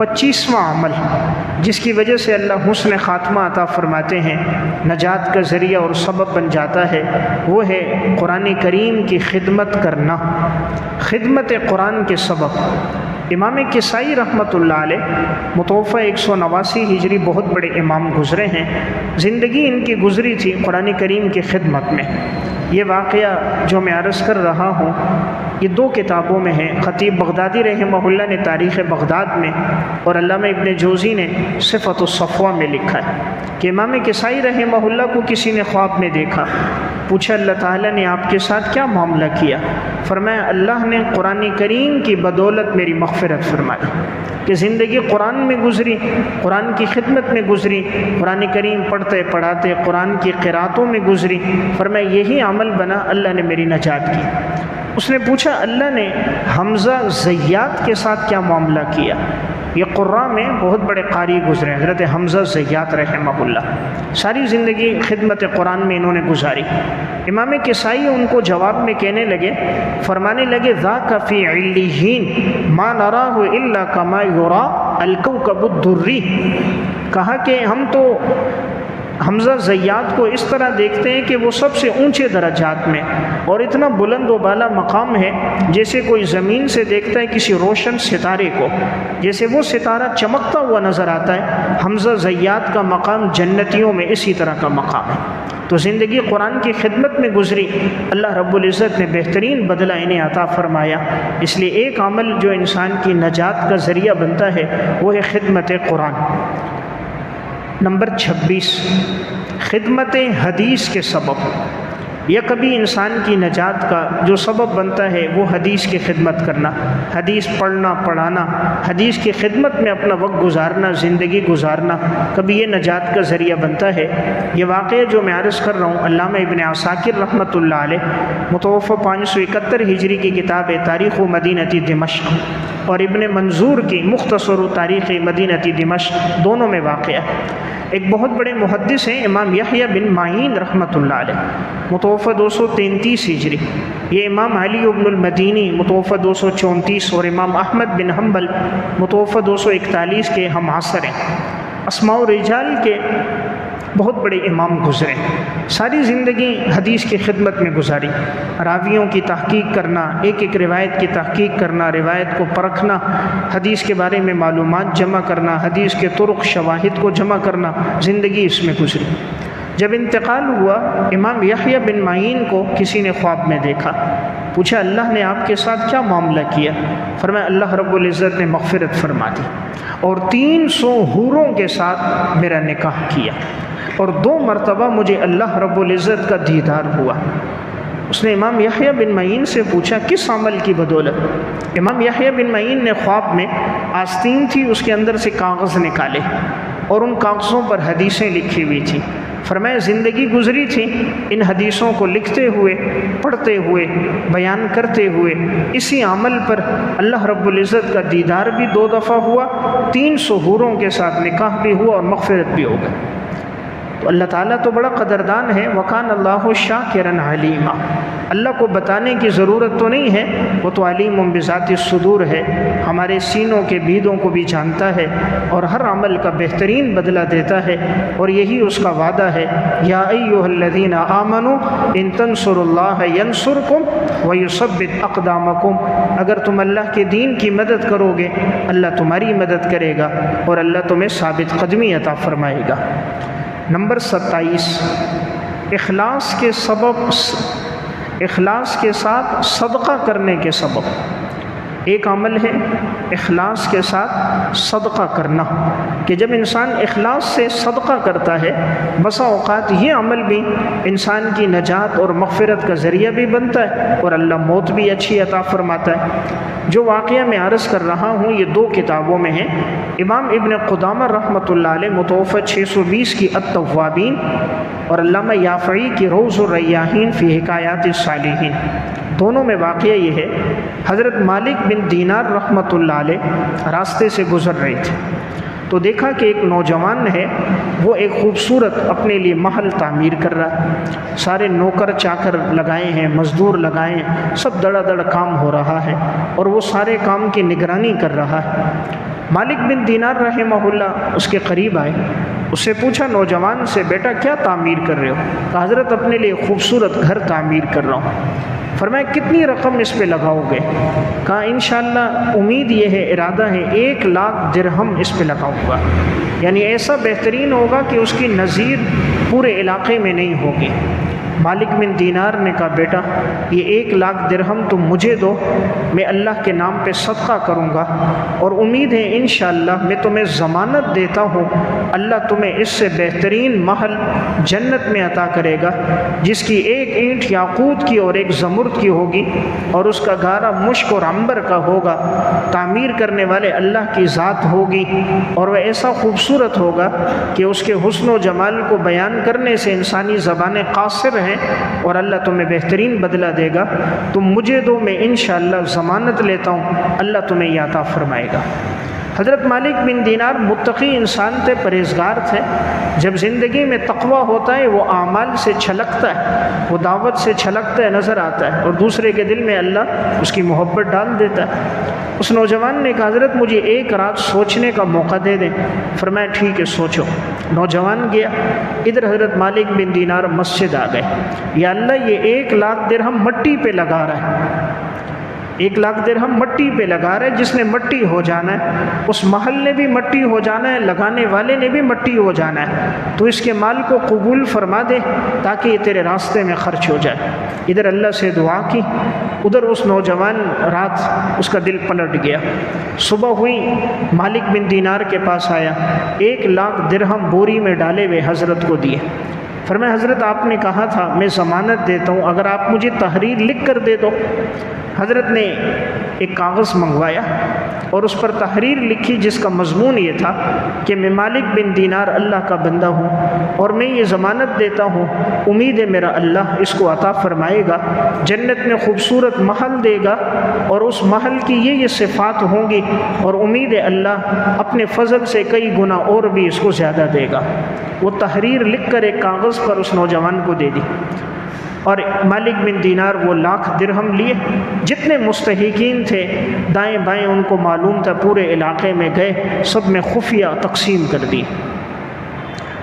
25واں عمل جس کی وجہ سے اللہ حسن خاتمہ عطا فرماتے ہیں، نجات کا ذریعہ اور سبب بن جاتا ہے، وہ ہے قرآن کریم کی خدمت کرنا، خدمت قرآن کے سبب۔ امام کسائی رحمۃ اللہ علیہ متوفہ 189 ہجری بہت بڑے امام گزرے ہیں، زندگی ان کی گزری تھی قرآن کریم کی خدمت میں۔ یہ واقعہ جو میں عرض کر رہا ہوں یہ 2 کتابوں میں ہے، خطیب بغدادی رحمہ اللہ نے تاریخ بغداد میں اور علامہ ابن جوزی نے صفۃ الصفوہ میں لکھا ہے کہ امام کسائی رحمہ اللہ کو کسی نے خواب میں دیکھا، پوچھا اللہ تعالیٰ نے آپ کے ساتھ کیا معاملہ کیا؟ فرمایا اللہ نے قرآن کریم کی بدولت میری مغفرت فرمائی، کہ زندگی قرآن میں گزری، قرآن کی خدمت میں گزری، قرآن کریم پڑھتے پڑھاتے قرآن کی قراتوں میں گزری، فرمایا یہی عمل بنا، اللہ نے میری نجات کی۔ اس نے پوچھا اللہ نے حمزہ زیات کے ساتھ کیا معاملہ کیا؟ یہ قراء میں بہت بڑے قاری گزرے، حضرت حمزہ زیات رحمہ اللہ، ساری زندگی خدمت قرآن میں انہوں نے گزاری۔ امام کسائی ان کو جواب میں کہنے لگے، فرمانے لگے ذاک فی علیین ما نراہ الا کما یرا الکوکب الدری، کہا کہ ہم تو حمزہ زیات کو اس طرح دیکھتے ہیں کہ وہ سب سے اونچے درجات میں اور اتنا بلند و بالا مقام ہے، جیسے کوئی زمین سے دیکھتا ہے کسی روشن ستارے کو، جیسے وہ ستارہ چمکتا ہوا نظر آتا ہے، حمزہ زیات کا مقام جنتیوں میں اسی طرح کا مقام ہے۔ تو زندگی قرآن کی خدمت میں گزری، اللہ رب العزت نے بہترین بدلہ انہیں عطا فرمایا۔ اس لیے ایک عمل جو انسان کی نجات کا ذریعہ بنتا ہے وہ ہے خدمت قرآن۔ نمبر 26، خدمت حدیث کے سبب۔ یا کبھی انسان کی نجات کا جو سبب بنتا ہے وہ حدیث کی خدمت کرنا، حدیث پڑھنا پڑھانا، حدیث کی خدمت میں اپنا وقت گزارنا، زندگی گزارنا، کبھی یہ نجات کا ذریعہ بنتا ہے۔ یہ واقعہ جو میں عرض کر رہا ہوں علامہ ابن عساکر رحمۃ اللہ علیہ متوفہ 571 ہجری کی کتاب تاریخ مدینہ دمشق اور ابن منظور کی مختصر تاریخ مدینہ دمشق دونوں میں واقع ہے۔ ایک بہت بڑے محدث ہیں امام یحییٰ بن معین رحمۃ اللہ علیہ متوفہ 233 ہجری، یہ امام علی بن المدینی متوفہ 234 اور امام احمد بن حنبل متوفہ 241 کے ہم عصر ہیں، اسماء و رجال کے بہت بڑے امام گزرے، ساری زندگی حدیث کی خدمت میں گزاری، راویوں کی تحقیق کرنا، ایک ایک روایت کی تحقیق کرنا، روایت کو پرکھنا، حدیث کے بارے میں معلومات جمع کرنا، حدیث کے طرق شواہد کو جمع کرنا، زندگی اس میں گزری۔ جب انتقال ہوا امام یحییٰ بن معین کو کسی نے خواب میں دیکھا، پوچھا اللہ نے آپ کے ساتھ کیا معاملہ کیا؟ فرمایا اللہ رب العزت نے مغفرت فرما دی اور 300 حوروں کے ساتھ میرا نکاح کیا اور 2 مرتبہ مجھے اللہ رب العزت کا دیدار ہوا۔ اس نے امام یحییٰ بن معین سے پوچھا کس عمل کی بدولت؟ امام یحییٰ بن معین نے خواب میں آستین تھی، اس کے اندر سے کاغذ نکالے اور ان کاغذوں پر حدیثیں لکھی ہوئی تھیں۔ فرمایا زندگی گزری تھی ان حدیثوں کو لکھتے ہوئے، پڑھتے ہوئے، بیان کرتے ہوئے، اسی عمل پر اللہ رب العزت کا دیدار بھی 2 دفعہ ہوا، 300 حوروں کے ساتھ نکاح بھی ہوا اور مغفرت بھی ہو گئی۔ تو اللہ تعالیٰ تو بڑا قدردان ہے، وَكَانَ اللَّهُ شَاكِرًا عَلِيمًا، اللہ کو بتانے کی ضرورت تو نہیں ہے، وہ تو علیم بذات الصدور ہے، ہمارے سینوں کے بیدوں کو بھی جانتا ہے اور ہر عمل کا بہترین بدلہ دیتا ہے، اور یہی اس کا وعدہ ہے یا ایھا الذین آمنوا ان تنصروا اللہ ینصرکم ویثبت اقدامکم، اگر تم اللہ کے دین کی مدد کرو گے اللہ تمہاری مدد کرے گا اور اللہ تمہیں ثابت قدمی عطا فرمائے گا۔ نمبر 27، اخلاص کے سبب، اخلاص کے ساتھ صدقہ کرنے کے سبب۔ ایک عمل ہے اخلاص کے ساتھ صدقہ کرنا، کہ جب انسان اخلاص سے صدقہ کرتا ہے بسا اوقات یہ عمل بھی انسان کی نجات اور مغفرت کا ذریعہ بھی بنتا ہے اور اللہ موت بھی اچھی عطا فرماتا ہے۔ جو واقعہ میں عرض کر رہا ہوں یہ 2 کتابوں میں ہیں، امام ابن قدامہ رحمۃ اللہ علیہ متوفہ 620 کی التوابین اور علامہ یافعی کی روض الریاحین فی حکایات الصالحین، دونوں میں واقعہ یہ ہے حضرت مالک بن دینار رحمۃ اللہ علیہ راستے سے گزر رہے تھے تو دیکھا کہ ایک نوجوان ہے وہ ایک خوبصورت اپنے لیے محل تعمیر کر رہا ہے، سارے نوکر چاکر لگائے ہیں، مزدور لگائے ہیں، سب دڑا دڑ کام ہو رہا ہے اور وہ سارے کام کی نگرانی کر رہا ہے۔ مالک بن دینار رحمہ اس کے قریب آئے، اس سے پوچھا نوجوان سے، بیٹا کیا تعمیر کر رہے ہو؟ کہا حضرت اپنے لیے خوبصورت گھر تعمیر کر رہا ہوں۔ فرمایا کتنی رقم اس پہ لگاؤ گے؟ کہا انشاءاللہ امید یہ ہے، ارادہ ہے 1,00,000 درہم اس پہ لگاؤں گا، یعنی ایسا بہترین ہوگا کہ اس کی نظیر پورے علاقے میں نہیں ہوگی۔ مالک بن دینار نے کہا بیٹا یہ 1,00,000 درہم تم مجھے دو، میں اللہ کے نام پہ صدقہ کروں گا، اور امید ہے انشاءاللہ میں تمہیں ضمانت دیتا ہوں اللہ تمہیں اس سے بہترین محل جنت میں عطا کرے گا، جس کی ایک اینٹ یاقوت کی اور ایک زمرد کی ہوگی، اور اس کا گارا مشک اور عنبر کا ہوگا، تعمیر کرنے والے اللہ کی ذات ہوگی، اور وہ ایسا خوبصورت ہوگا کہ اس کے حسن و جمال کو بیان کرنے سے انسانی زبانیں قاصر ہیں، اور اللہ تمہیں بہترین بدلہ دے گا، تم مجھے دو، میں انشاءاللہ ضمانت لیتا ہوں اللہ تمہیں یہ عطا فرمائے گا۔ حضرت مالک بن دینار متقی انسان تھے، پرہیزگار تھے۔ جب زندگی میں تقویٰ ہوتا ہے وہ اعمال سے چھلکتا ہے، وہ دعوت سے چھلکتا ہے، نظر آتا ہے، اور دوسرے کے دل میں اللہ اس کی محبت ڈال دیتا ہے۔ اس نوجوان نے کہا حضرت مجھے ایک رات سوچنے کا موقع دے دیں۔ فرمایا ٹھیک ہے سوچو۔ نوجوان گیا، ادھر حضرت مالک بن دینار مسجد آ گئے۔ یا اللہ یہ 1,00,000 درہم مٹی پہ لگا رہا ہے، 1,00,000 درہم مٹی پہ لگا رہے، جس نے مٹی ہو جانا ہے اس محل نے بھی مٹی ہو جانا ہے، لگانے والے نے بھی مٹی ہو جانا ہے، تو اس کے مال کو قبول فرما دے تاکہ یہ تیرے راستے میں خرچ ہو جائے۔ ادھر اللہ سے دعا کی، ادھر اس نوجوان رات اس کا دل پلٹ گیا۔ صبح ہوئی، مالک بن دینار کے پاس آیا، 1,00,000 درہم بوری میں ڈالے ہوئے حضرت کو دیے۔ فرمایا حضرت آپ نے کہا تھا میں ضمانت دیتا ہوں، اگر آپ مجھے تحریر لکھ کر دے دو۔ حضرت نے ایک کاغذ منگوایا اور اس پر تحریر لکھی، جس کا مضمون یہ تھا کہ میں مالک بن دینار اللہ کا بندہ ہوں، اور میں یہ ضمانت دیتا ہوں امید ہے میرا اللہ اس کو عطا فرمائے گا، جنت میں خوبصورت محل دے گا، اور اس محل کی یہ صفات ہوں گی، اور امید ہے اللہ اپنے فضل سے کئی گنا اور بھی اس کو زیادہ دے گا۔ وہ تحریر لکھ کر ایک کاغذ پر اس نوجوان کو دے دی، اور مالک بن دینار وہ 1,00,000 درہم لیے، جتنے مستحقین تھے دائیں بائیں ان کو معلوم تھا، پورے علاقے میں گئے، سب میں خفیہ تقسیم کر دی۔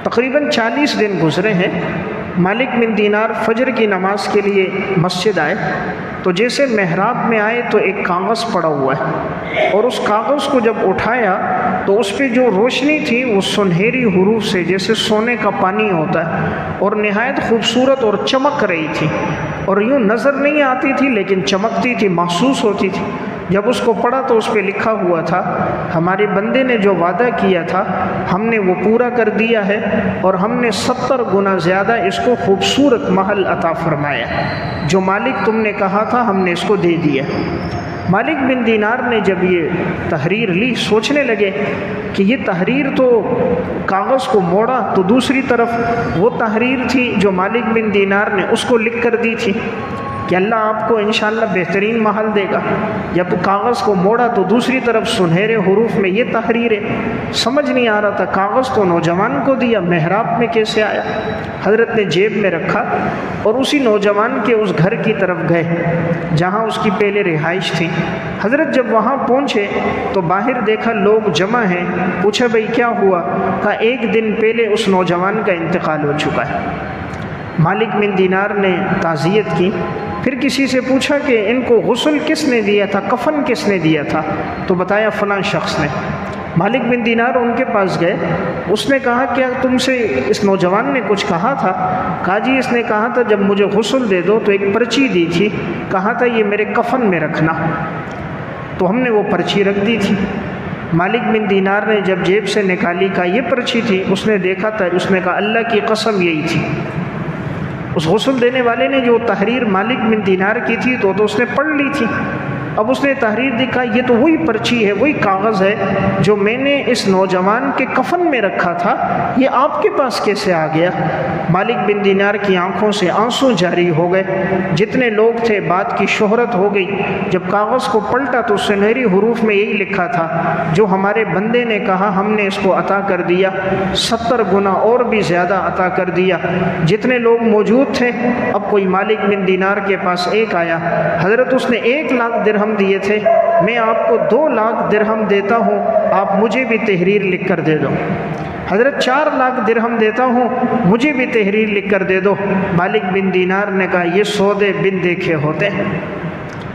تقریباً 40 دن گزرے ہیں۔ مالک بن دینار فجر کی نماز کے لیے مسجد آئے تو جیسے محراب میں آئے تو ایک کاغذ پڑا ہوا ہے، اور اس کاغذ کو جب اٹھایا تو اس پہ جو روشنی تھی وہ سنہری حروف سے جیسے سونے کا پانی ہوتا ہے، اور نہایت خوبصورت اور چمک رہی تھی، اور یوں نظر نہیں آتی تھی لیکن چمکتی تھی، محسوس ہوتی تھی۔ جب اس کو پڑھا تو اس پہ لکھا ہوا تھا ہمارے بندے نے جو وعدہ کیا تھا ہم نے وہ پورا کر دیا ہے، اور ہم نے 70 گنا زیادہ اس کو خوبصورت محل عطا فرمایا، جو مالک تم نے کہا تھا ہم نے اس کو دے دیا۔ مالک بن دینار نے جب یہ تحریر لی سوچنے لگے کہ یہ تحریر تو کاغذ کو موڑا تو دوسری طرف وہ تحریر تھی جو مالک بن دینار نے اس کو لکھ کر دی تھی کہ اللہ آپ کو انشاءاللہ بہترین محل دے گا۔ جب کاغذ کو موڑا تو دوسری طرف سنہرے حروف میں یہ تحریر ہے، سمجھ نہیں آ رہا تھا کاغذ تو نوجوان کو دیا، محراب میں کیسے آیا؟ حضرت نے جیب میں رکھا اور اسی نوجوان کے اس گھر کی طرف گئے جہاں اس کی پہلے رہائش تھی۔ حضرت جب وہاں پہنچے تو باہر دیکھا لوگ جمع ہیں، پوچھا بھئی کیا ہوا؟ کہا 1 دن پہلے اس نوجوان کا انتقال ہو چکا ہے۔ مالک بن دینار نے تعزیت کی، پھر کسی سے پوچھا کہ ان کو غسل کس نے دیا تھا، کفن کس نے دیا تھا؟ تو بتایا فلاں شخص نے۔ مالک بن دینار ان کے پاس گئے، اس نے کہا کیا تم سے اس نوجوان نے کچھ کہا تھا؟ کہا جی اس نے کہا تھا جب مجھے غسل دے دو تو ایک پرچی دی تھی، کہا تھا یہ میرے کفن میں رکھنا، تو ہم نے وہ پرچی رکھ دی تھی۔ مالک بن دینار نے جب جیب سے نکالی کہا یہ پرچی تھی، اس نے دیکھا تھا، اس نے کہا اللہ کی قسم یہی تھی۔ اس غسل دینے والے نے جو تحریر مالک بن دینار کی تھی تو اس نے پڑھ لی تھی، اب اس نے تحریر دکھا یہ تو وہی پرچی ہے، وہی کاغذ ہے جو میں نے اس نوجوان کے کفن میں رکھا تھا، یہ آپ کے پاس کیسے آ گیا؟ مالک بن دینار کی آنکھوں سے آنسو جاری ہو گئے، جتنے لوگ تھے بات کی شہرت ہو گئی۔ جب کاغذ کو پلٹا تو سنہری حروف میں یہی لکھا تھا جو ہمارے بندے نے کہا ہم نے اس کو عطا کر دیا، 70 گنا اور بھی زیادہ عطا کر دیا۔ جتنے لوگ موجود تھے اب کوئی مالک بن دینار کے پاس ایک آیا، حضرت اس نے 1,00,000 درہم درہم دیے تھے، میں آپ کو 2 لاکھ درہم دیتا ہوں، آپ مجھے بھی تحریر لکھ کر دے دو۔ حضرت 4 لاکھ درہم دیتا ہوں، مجھے بھی تحریر لکھ کر دے دو۔ مالک بن دینار نے کہا یہ سودے بن دیکھے ہوتے ہیں،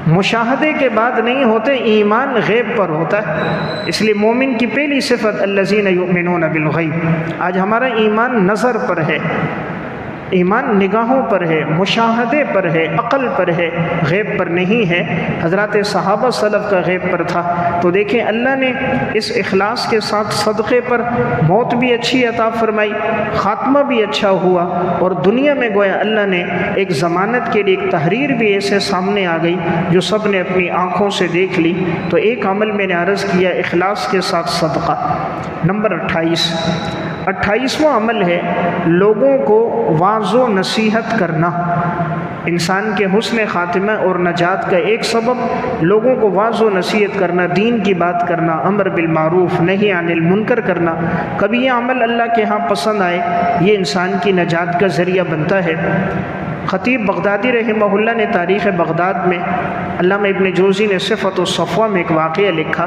مشاہدے کے بعد نہیں ہوتے، ایمان غیب پر ہوتا ہے۔ اس لیے مومن کی پہلی صفت الذین یؤمنون بالغیب۔ آج ہمارا ایمان نظر پر ہے، ایمان نگاہوں پر ہے، مشاہدے پر ہے، عقل پر ہے، غیب پر نہیں ہے۔ حضرات صحابہ سلف کا غیب پر تھا۔ تو دیکھیں اللہ نے اس اخلاص کے ساتھ صدقے پر موت بھی اچھی عطا فرمائی، خاتمہ بھی اچھا ہوا، اور دنیا میں گویا اللہ نے ایک ضمانت کے لیے ایک تحریر بھی ایسے سامنے آ گئی جو سب نے اپنی آنکھوں سے دیکھ لی۔ تو ایک عمل میں نے عرض کیا اخلاص کے ساتھ صدقہ۔ نمبر 28واں عمل ہے لوگوں کو واعظ و نصیحت کرنا۔ انسان کے حسن خاتمہ اور نجات کا ایک سبب لوگوں کو واعظ و نصیحت کرنا، دین کی بات کرنا، امر بالمعروف نہی عن المنکر کرنا۔ کبھی یہ عمل اللہ کے ہاں پسند آئے، یہ انسان کی نجات کا ذریعہ بنتا ہے۔ خطیب بغدادی رحمہ اللہ نے تاریخ بغداد میں، علامہ ابن جوزی نے صفت الصفوہ میں ایک واقعہ لکھا۔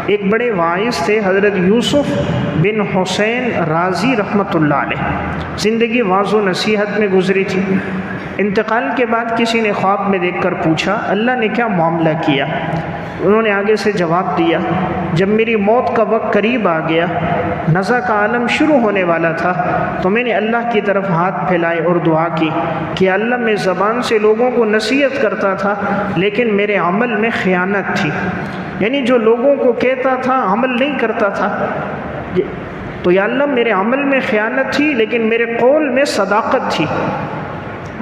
ایک بڑے واعظ تھے حضرت یوسف بن حسین رازی رحمۃ اللہ علیہ، زندگی واعظ و نصیحت میں گزری تھی۔ انتقال کے بعد کسی نے خواب میں دیکھ کر پوچھا اللہ نے کیا معاملہ کیا؟ انہوں نے آگے سے جواب دیا جب میری موت کا وقت قریب آ گیا، نزع کا عالم شروع ہونے والا تھا، تو میں نے اللہ کی طرف ہاتھ پھیلائے اور دعا کی کہ اللہ میں زبان سے لوگوں کو نصیحت کرتا تھا لیکن میرے عمل میں خیانت تھی، یعنی جو لوگوں کو کہتا تھا عمل نہیں کرتا تھا۔ تو یا اللہ میرے عمل میں خیانت تھی لیکن میرے قول میں صداقت تھی،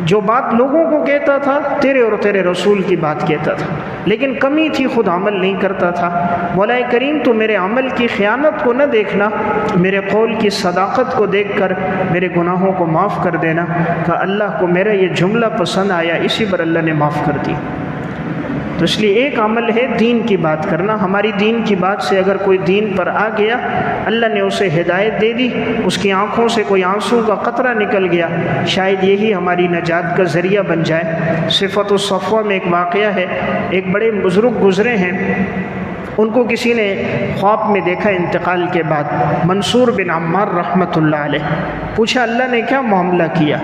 جو بات لوگوں کو کہتا تھا تیرے اور تیرے رسول کی بات کہتا تھا، لیکن کمی تھی خود عمل نہیں کرتا تھا۔ مولا کریم تو میرے عمل کی خیانت کو نہ دیکھنا، میرے قول کی صداقت کو دیکھ کر میرے گناہوں کو معاف کر دینا۔ کہ اللہ کو میرا یہ جملہ پسند آیا، اسی پر اللہ نے معاف کر دی۔ تو اس لیے ایک عمل ہے دین کی بات کرنا۔ ہماری دین کی بات سے اگر کوئی دین پر آ گیا، اللہ نے اسے ہدایت دے دی، اس کی آنکھوں سے کوئی آنسو کا قطرہ نکل گیا، شاید یہی ہماری نجات کا ذریعہ بن جائے۔ صفت الصفوہ میں ایک واقعہ ہے، ایک بڑے بزرگ گزرے ہیں، ان کو کسی نے خواب میں دیکھا انتقال کے بعد، منصور بن عمار رحمۃ اللہ علیہ۔ پوچھا اللہ نے کیا معاملہ کیا؟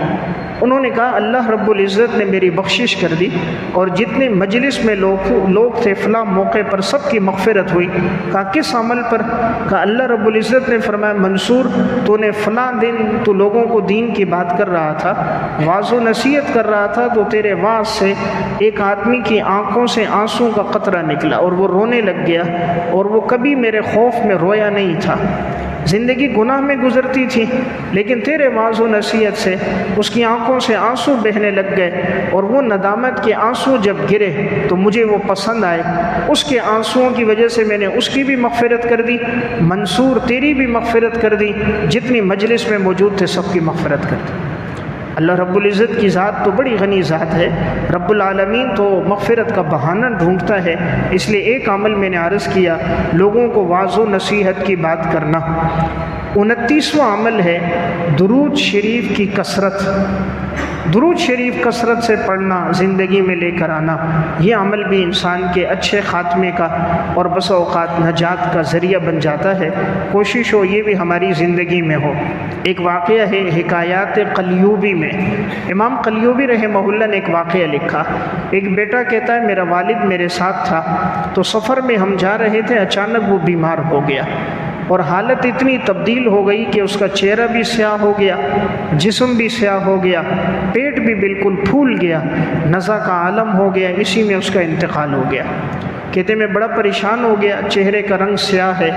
انہوں نے کہا اللہ رب العزت نے میری بخشش کر دی، اور جتنے مجلس میں لوگ تھے فلاں موقع پر سب کی مغفرت ہوئی۔ کہا کس عمل پر؟ کہا اللہ رب العزت نے فرمایا منصور تو نے فلاں دن تو لوگوں کو دین کی بات کر رہا تھا، واعظ و نصیحت کر رہا تھا، تو تیرے واعظ سے ایک آدمی کی آنکھوں سے آنسوں کا قطرہ نکلا اور وہ رونے لگ گیا، اور وہ کبھی میرے خوف میں رویا نہیں تھا، زندگی گناہ میں گزرتی تھی، لیکن تیرے واعظ و نصیحت سے اس کی آنکھوں سے آنسو بہنے لگ گئے، اور وہ ندامت کے آنسو جب گرے تو مجھے وہ پسند آئے، اس کے آنسوؤں کی وجہ سے میں نے اس کی بھی مغفرت کر دی، منصور تیری بھی مغفرت کر دی، جتنی مجلس میں موجود تھے سب کی مغفرت کر دی۔ اللہ رب العزت کی ذات تو بڑی غنی ذات ہے، رب العالمین تو مغفرت کا بہانہ ڈھونڈتا ہے۔ اس لیے ایک عمل میں نے عرض کیا لوگوں کو واعظ و نصیحت کی بات کرنا۔ 29واں عمل ہے درود شریف کی کثرت۔ درود شریف کثرت سے پڑھنا، زندگی میں لے کر آنا، یہ عمل بھی انسان کے اچھے خاتمے کا اور بس اوقات نجات کا ذریعہ بن جاتا ہے۔ کوشش ہو یہ بھی ہماری زندگی میں ہو۔ ایک واقعہ ہے حکایات قلیوبی میں، امام قلیوبی رحمہ اللہ نے ایک واقعہ لکھا۔ ایک بیٹا کہتا ہے میرا والد میرے ساتھ تھا، تو سفر میں ہم جا رہے تھے، اچانک وہ بیمار ہو گیا، اور حالت اتنی تبدیل ہو گئی کہ اس کا چہرہ بھی سیاہ ہو گیا، جسم بھی سیاہ ہو گیا، پیٹ بھی بالکل پھول گیا، نزع کا عالم ہو گیا، اسی میں اس کا انتقال ہو گیا۔ کہتے میں بڑا پریشان ہو گیا، چہرے کا رنگ سیاہ ہے،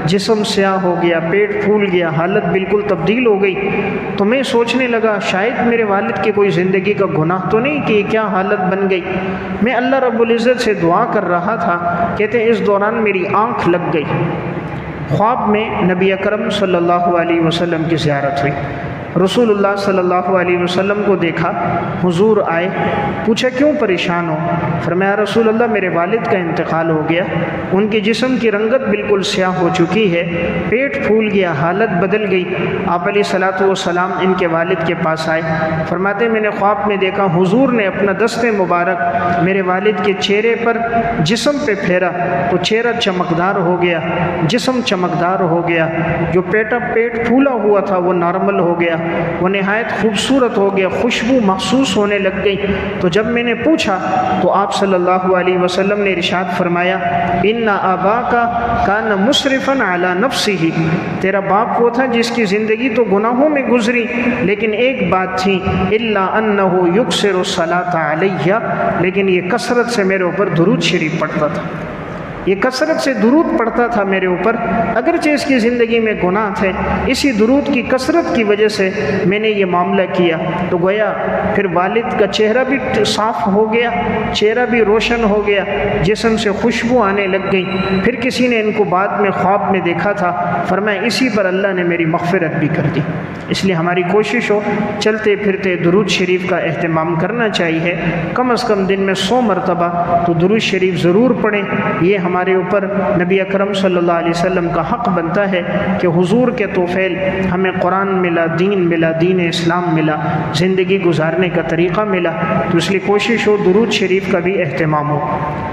جسم سیاہ ہو گیا، پیٹ پھول گیا، حالت بالکل تبدیل ہو گئی۔ تو میں سوچنے لگا شاید میرے والد کی کوئی زندگی کا گناہ تو نہیں کہ کیا حالت بن گئی۔ میں اللہ رب العزت سے دعا کر رہا تھا، کہتے اس دوران میری آنکھ لگ گئی، خواب میں نبی اکرم صلی اللہ علیہ وسلم کی زیارت ہوئی۔ رسول اللہ صلی اللہ علیہ وسلم کو دیکھا، حضور آئے، پوچھا کیوں پریشان ہو؟ فرمایا رسول اللہ میرے والد کا انتقال ہو گیا، ان کے جسم کی رنگت بالکل سیاہ ہو چکی ہے، پیٹ پھول گیا، حالت بدل گئی۔ آپ علیہ الصلاۃ والسلام ان کے والد کے پاس آئے، فرماتے میں نے خواب میں دیکھا حضور نے اپنا دست مبارک میرے والد کے چہرے پر جسم پہ پھیرا تو چہرہ چمکدار ہو گیا، جسم چمکدار ہو گیا، جو پیٹ پھولا ہوا تھا وہ نارمل ہو گیا، وہ نہایت خوبصورت ہو گیا، خوشبو محسوس ہونے لگ گئی۔ تو جب میں نے پوچھا تو آپ صلی اللہ علیہ وسلم نے ارشاد فرمایا ان اباک کان مسرفا علی نفسہ، تیرا باپ وہ تھا جس کی زندگی تو گناہوں میں گزری، لیکن ایک بات تھی الا انہ یکثر الصلاۃ علیہ، لیکن یہ کثرت سے میرے اوپر درود شریف پڑھتا تھا، یہ کثرت سے درود پڑھتا تھا میرے اوپر، اگرچہ اس کی زندگی میں گناہ تھے، اسی درود کی کثرت کی وجہ سے میں نے یہ معاملہ کیا۔ تو گویا پھر والد کا چہرہ بھی صاف ہو گیا، چہرہ بھی روشن ہو گیا، جسم سے خوشبو آنے لگ گئی۔ پھر کسی نے ان کو بعد میں خواب میں دیکھا تھا، فرمایا اسی پر اللہ نے میری مغفرت بھی کر دی۔ اس لیے ہماری کوشش ہو چلتے پھرتے درود شریف کا اہتمام کرنا چاہیے، کم از کم دن میں 100 مرتبہ تو درود شریف ضرور پڑھیں۔ یہ ہمارے اوپر نبی اکرم صلی اللہ علیہ وسلم کا حق بنتا ہے کہ حضور کے توفیل ہمیں قرآن ملا، دین اسلام ملا، زندگی گزارنے کا طریقہ ملا، تو اس لیے کوشش ہو درود شریف کا بھی اہتمام ہو۔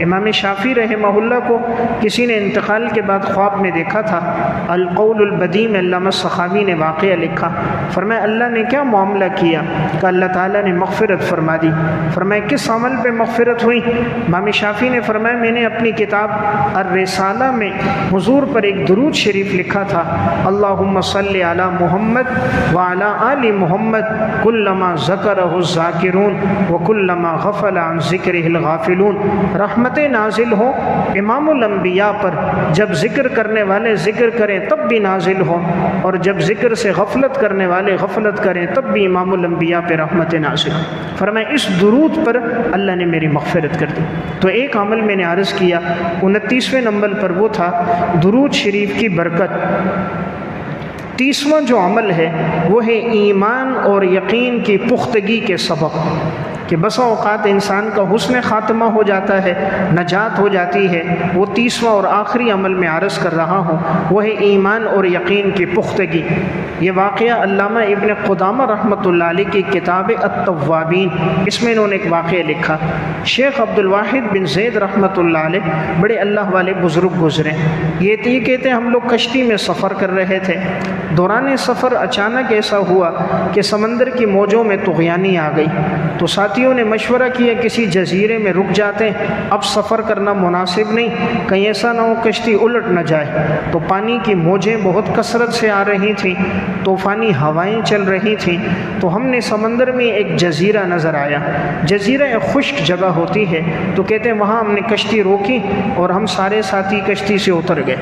امام شافعی رحمہ اللہ کو کسی نے انتقال کے بعد خواب میں دیکھا تھا۔ القول البدی میں علامہ سخاوی نے واقعہ لکھا، فرمایا اللہ نے کیا معاملہ کیا کہ اللہ تعالیٰ نے مغفرت فرما دی۔ فرمایا کس عمل پہ مغفرت ہوئی؟ امام شافعی نے فرمایا میں نے اپنی کتاب الرسالہ میں حضور پر ایک درود شریف لکھا تھا، اللہم صلی علی محمد وعلی آل محمد کلما ذکرہ الذاکرون وکلما غفل عن ذکرہ الغافلون۔ رحمتیں نازل ہوں امام الانبیاء پر، جب ذکر کرنے والے ذکر کریں تب بھی نازل ہوں، اور جب ذکر سے غفلت کرنے والے غفلت کریں تب بھی امام الانبیاء پہ رحمتیں نازل ہوں۔ فرمایا اس درود پر اللہ نے میری مغفرت کر دی۔ تو ایک عمل میں نے عرض کیا 29ویں نمبر پر وہ تھا درود شریف کی برکت۔ 30واں جو عمل ہے وہ ہے ایمان اور یقین کی پختگی کے سبب، کہ بسا اوقات انسان کا حسن خاتمہ ہو جاتا ہے، نجات ہو جاتی ہے۔ وہ 30واں اور آخری عمل میں عرض کر رہا ہوں، وہ ہے ایمان اور یقین کی پختگی۔ یہ واقعہ علامہ ابن قدامہ رحمۃ اللہ علیہ کی کتاب التوابین، اس میں انہوں نے ایک واقعہ لکھا۔ شیخ عبد الواحد بن زید رحمۃ اللہ علیہ بڑے اللہ والے بزرگ گزرے، یہ کہتے ہم لوگ کشتی میں سفر کر رہے تھے، دوران سفر اچانک ایسا ہوا کہ سمندر کی موجوں میں طغیانی آ گئی، تو ساتھیوں نے مشورہ کیا کسی جزیرے میں رک جاتے ہیں، اب سفر کرنا مناسب نہیں، کہیں ایسا نہ ہو کشتی الٹ نہ جائے۔ تو پانی کی موجیں بہت کثرت سے آ رہی تھیں، طوفانی ہوائیں چل رہی تھیں، تو ہم نے سمندر میں ایک جزیرہ نظر آیا۔ جزیرہ ایک خشک جگہ ہوتی ہے، تو کہتے ہیں وہاں ہم نے کشتی روکی اور ہم سارے ساتھی کشتی سے اتر گئے۔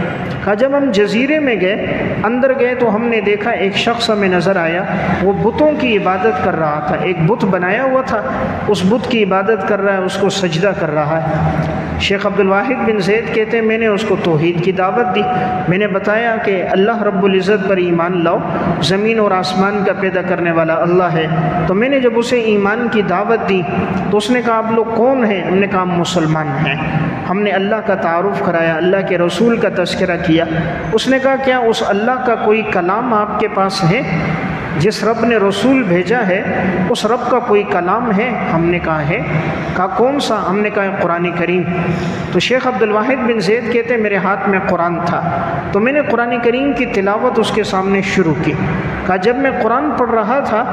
کہا جب ہم جزیرے میں گئے، اندر گئے تو ہم نے دیکھا ایک شخص ہمیں نظر آیا، وہ بتوں کی عبادت کر رہا تھا، ایک بت بنایا ہوا تھا، اس بت کی عبادت کر رہا ہے، اس کو سجدہ کر رہا ہے۔ شیخ عبد الواحد بن زید کہتے ہیں میں نے اس کو توحید کی دعوت دی، میں نے بتایا کہ اللہ رب العزت پر ایمان لاؤ، زمین اور آسمان کا پیدا کرنے والا اللہ ہے۔ تو میں نے جب اسے ایمان کی دعوت دی تو اس نے کہا آپ لوگ کون ہیں؟ ہم نے کہا مسلمان ہیں۔ ہم نے اللہ کا تعارف کرایا، اللہ کے رسول کا تذکرہ کیا۔ اس نے کہا کیا اس اللہ کا کوئی کلام آپ کے پاس ہے؟ جس رب نے رسول بھیجا ہے اس رب کا کوئی کلام ہے؟ ہم نے کہا ہے۔ کہا کون سا؟ ہم نے کہا قرآن کریم۔ تو شیخ عبد الواحد بن زید کہتے میرے ہاتھ میں قرآن تھا، تو میں نے قرآن کریم کی تلاوت اس کے سامنے شروع کی۔ کہا جب میں قرآن پڑھ رہا تھا،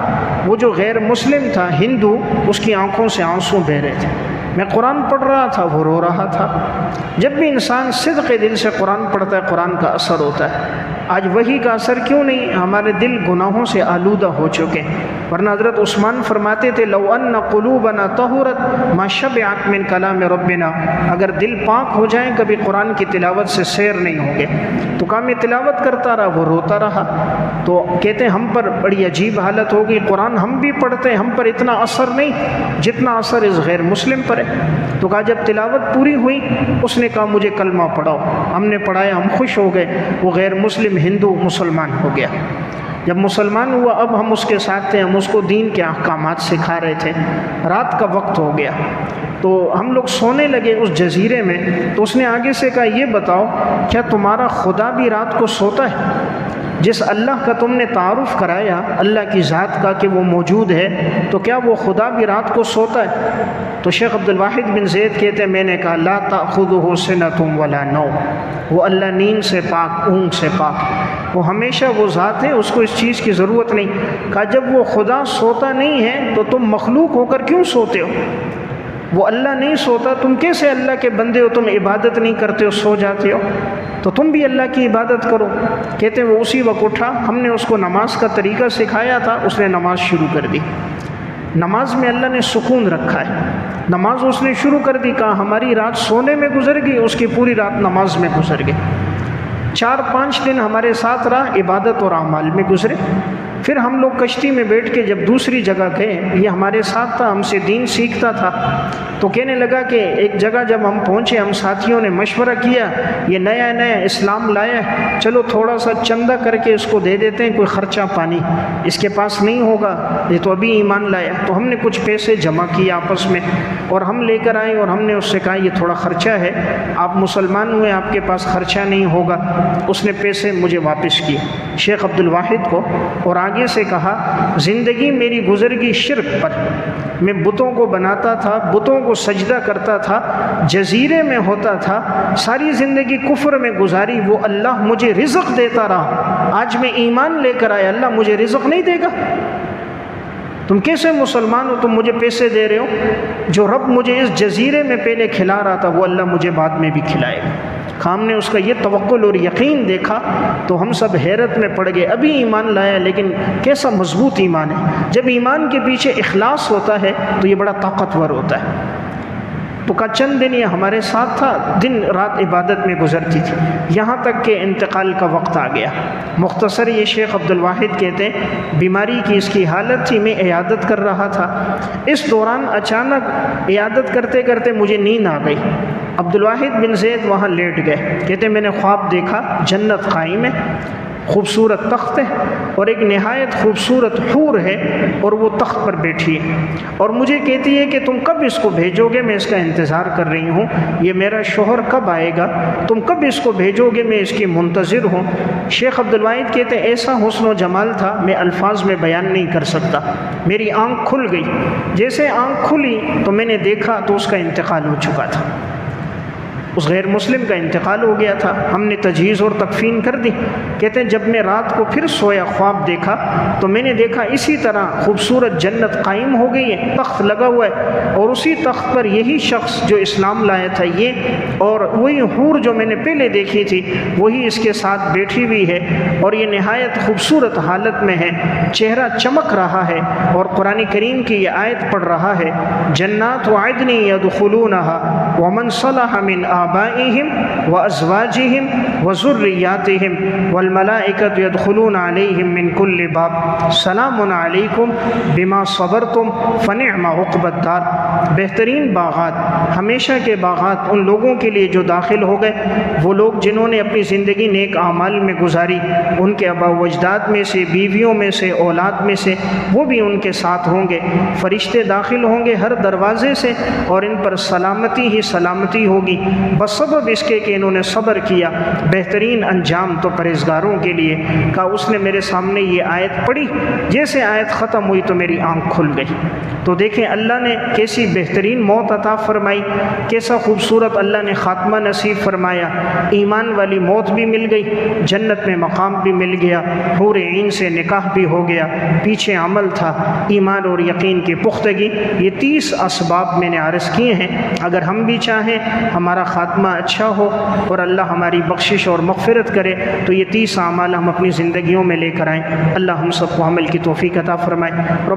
وہ جو غیر مسلم تھا ہندو، اس کی آنکھوں سے آنسو بہہ رہے تھے۔ میں قرآن پڑھ رہا تھا، وہ رو رہا تھا۔ جب بھی انسان صدق دل سے قرآن پڑھتا ہے قرآن کا اثر ہوتا ہے۔ آج وہی کا اثر کیوں نہیں؟ ہمارے دل گناہوں سے آلودہ ہو چکے، ورنہ حضرت عثمان فرماتے تھے لو ان قلوبنا طہرت ما شبعت من کلام ربنا، اگر دل پاک ہو جائیں کبھی قرآن کی تلاوت سے سیر نہیں ہوں گے۔ تو کہا میں تلاوت کرتا رہا، وہ روتا رہا۔ تو کہتے ہیں ہم پر بڑی عجیب حالت ہو گئی، قرآن ہم بھی پڑھتے ہیں، ہم پر اتنا اثر نہیں جتنا اثر اس غیر مسلم پر ہے۔ تو کہا جب تلاوت پوری ہوئی اس نے کہا مجھے کلمہ پڑھاؤ، ہم نے پڑھایا، ہم خوش ہو گئے، وہ غیر مسلم ہندو مسلمان ہو گیا۔ جب مسلمان ہوا اب ہم اس کے ساتھ تھے، ہم اس کو دین کے احکامات سکھا رہے تھے۔ رات کا وقت ہو گیا تو ہم لوگ سونے لگے اس جزیرے میں، تو اس نے آگے سے کہا یہ بتاؤ کیا تمہارا خدا بھی رات کو سوتا ہے؟ جس اللہ کا تم نے تعارف کرایا، اللہ کی ذات کا کہ وہ موجود ہے، تو کیا وہ خدا بھی رات کو سوتا ہے؟ تو شیخ عبدالواحد بن زید کہتے ہیں میں نے کہا لا تأخذہ سنۃ ولا نوم، وہ اللہ نیند سے پاک، اونگ سے پاک، وہ ہمیشہ وہ ذات ہے، اس کو اس چیز کی ضرورت نہیں۔ کہا جب وہ خدا سوتا نہیں ہے تو تم مخلوق ہو کر کیوں سوتے ہو؟ وہ اللہ نہیں سوتا، تم کیسے اللہ کے بندے ہو، تم عبادت نہیں کرتے ہو، سو جاتے ہو، تو تم بھی اللہ کی عبادت کرو۔ کہتے ہیں وہ اسی وقت اٹھا، ہم نے اس کو نماز کا طریقہ سکھایا تھا، اس نے نماز شروع کر دی۔ نماز میں اللہ نے سکون رکھا ہے، نماز اس نے شروع کر دی، کہا ہماری رات سونے میں گزر گئی، اس کی پوری رات نماز میں گزر گئی۔ 4-5 دن ہمارے ساتھ رہا، عبادت اور اعمال میں گزرے۔ پھر ہم لوگ کشتی میں بیٹھ کے جب دوسری جگہ گئے، یہ ہمارے ساتھ تھا، ہم سے دین سیکھتا تھا، تو کہنے لگا کہ ایک جگہ جب ہم پہنچے، ہم ساتھیوں نے مشورہ کیا یہ نیا نیا اسلام لایا ہے، چلو تھوڑا سا چندہ کر کے اس کو دے دیتے ہیں، کوئی خرچہ پانی اس کے پاس نہیں ہوگا، یہ تو ابھی ایمان لایا۔ تو ہم نے کچھ پیسے جمع کیے آپس میں اور ہم لے کر آئے، اور ہم نے اس سے کہا یہ تھوڑا خرچہ ہے، آپ مسلمان ہوئے، آپ کے پاس خرچہ نہیں ہوگا۔ اس نے پیسے مجھے واپس کیے شیخ عبدالواحد کو، اور آگے سے کہا زندگی میری گزر گئی شرک پر، میں بتوں کو بناتا تھا، بتوں کو سجدہ کرتا تھا، جزیرے میں ہوتا تھا، ساری زندگی کفر میں گزاری، وہ اللہ مجھے رزق دیتا رہا، آج میں ایمان لے کر آیا، اللہ مجھے رزق نہیں دے گا؟ تم کیسے مسلمان ہو، تم مجھے پیسے دے رہے ہو؟ جو رب مجھے اس جزیرے میں پہلے کھلا رہا تھا وہ اللہ مجھے بعد میں بھی کھلائے گا۔ ہم نے اس کا یہ توکل اور یقین دیکھا تو ہم سب حیرت میں پڑ گئے، ابھی ایمان لایا لیکن کیسا مضبوط ایمان ہے۔ جب ایمان کے پیچھے اخلاص ہوتا ہے تو یہ بڑا طاقتور ہوتا ہے۔ تو کا چند دن یہ ہمارے ساتھ تھا، دن رات عبادت میں گزرتی تھی، یہاں تک کہ انتقال کا وقت آ گیا۔ مختصر یہ شیخ عبدالواحد کہتے ہیں بیماری کی اس کی حالت تھی، میں عیادت کر رہا تھا، اس دوران اچانک عیادت کرتے کرتے مجھے نیند آ گئی۔ عبدالواحد بن زید وہاں لیٹ گئے، کہتے میں نے خواب دیکھا جنت قائم ہے، خوبصورت تخت ہے اور ایک نہایت خوبصورت حور ہے اور وہ تخت پر بیٹھی ہے، اور مجھے کہتی ہے کہ تم کب اس کو بھیجو گے، میں اس کا انتظار کر رہی ہوں، یہ میرا شوہر کب آئے گا، تم کب اس کو بھیجو گے، میں اس کی منتظر ہوں۔ شیخ عبدالواحد کہتے ہیں ایسا حسن و جمال تھا میں الفاظ میں بیان نہیں کر سکتا، میری آنکھ کھل گئی، جیسے آنکھ کھلی تو میں نے دیکھا تو اس کا انتقال ہو چکا تھا، اس غیر مسلم کا انتقال ہو گیا تھا، ہم نے تجہیز اور تکفین کر دی۔ کہتے ہیں جب میں رات کو پھر سویا خواب دیکھا تو میں نے دیکھا اسی طرح خوبصورت جنت قائم ہو گئی ہے، تخت لگا ہوا ہے، اور اسی تخت پر یہی شخص جو اسلام لایا تھا یہ، اور وہی حور جو میں نے پہلے دیکھی تھی وہی اس کے ساتھ بیٹھی ہوئی ہے، اور یہ نہایت خوبصورت حالت میں ہے، چہرہ چمک رہا ہے، اور قرآن کریم کی یہ آیت پڑھ رہا ہے جنات عدن يدخلونها ومن صلح من آبائهم وأزواجهم وذرياتهم والملائكة يدخلون عليهم من كل باب سلام علیکم بما صبرتم فنعم عقبى الدار۔ بہترین باغات، ہمیشہ کے باغات ان لوگوں کے لیے جو داخل ہو گئے، وہ لوگ جنہوں نے اپنی زندگی نیک اعمال میں گزاری، ان کے آباء و اجداد میں سے، بیویوں میں سے، اولاد میں سے، وہ بھی ان کے ساتھ ہوں گے، فرشتے داخل ہوں گے ہر دروازے سے، اور ان پر سلامتی ہی سلامتی ہوگی بسبب اس کے کہ انہوں نے صبر کیا۔ بہترین انجام تو پرہیزگاروں کے لیے۔ کہا اس نے میرے سامنے یہ آیت پڑھی، جیسے آیت ختم ہوئی تو میری آنکھ کھل گئی۔ تو دیکھیں اللہ نے کیسی بہترین موت عطا فرمائی، کیسا خوبصورت اللہ نے خاتمہ نصیب فرمایا، ایمان والی موت بھی مل گئی، جنت میں مقام بھی مل گیا، حور عین سے نکاح بھی ہو گیا، پیچھے عمل تھا، ایمان اور یقین کی پختگی۔ یہ 30 اسباب میں نے عرض کیے ہیں، اگر ہم بھی چاہیں ہمارا خاتمہ اچھا ہو اور اللہ ہماری بخشش اور مغفرت کرے تو یہ 30 اعمال ہم اپنی زندگیوں میں لے کر آئیں۔ اللہ ہم سب کو عمل کی توفیق عطا فرمائے۔